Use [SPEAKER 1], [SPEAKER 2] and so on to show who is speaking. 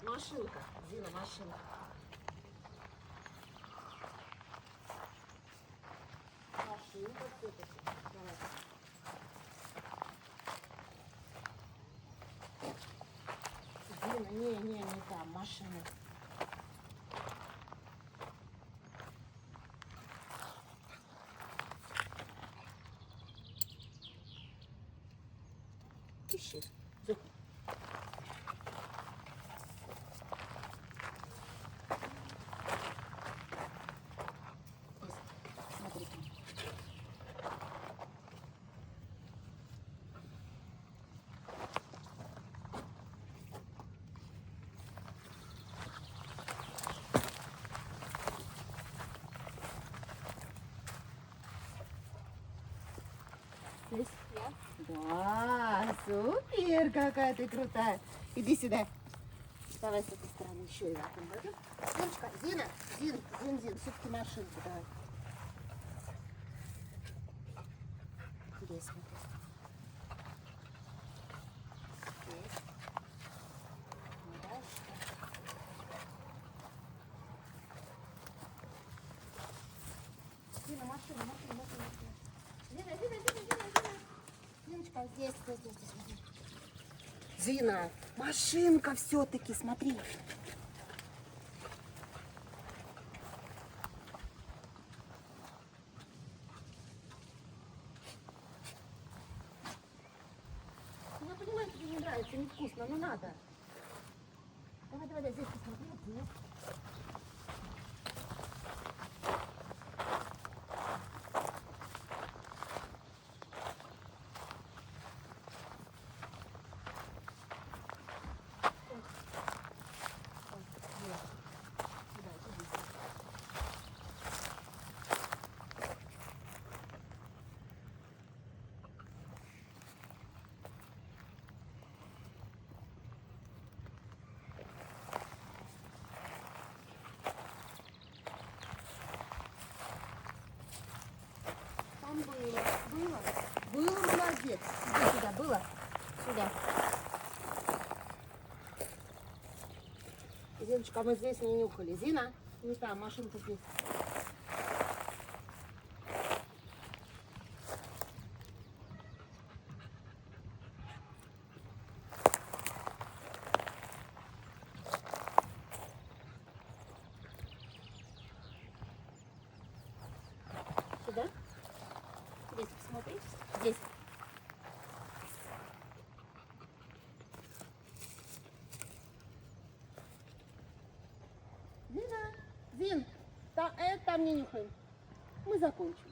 [SPEAKER 1] Нет, машинка. Зина, машинка. Машинка все-таки. Давай. Зина, не там, машина. Ищи. Смотри. Здесь? Я? Да, супер, какая ты крутая. Иди сюда. Давай с этой стороны еще и обойдем. Зиночка, Зина, Зин, все-таки машинку давай. Здесь смотри. Здесь. Ну, дальше. Зина, машина. Зина. Зиночка, здесь, смотри. Зина, машинка все-таки, смотри. Я понимаю, тебе не нравится, невкусно, но надо. Давай, здесь посмотри, здесь. Там было, молодец. Иди сюда, было, сюда. Зиночка, мы здесь не нюхали. Зина, не там, машинка здесь. Сюда? Здесь посмотри. Здесь. Зин, там не нюхаем. Мы закончим.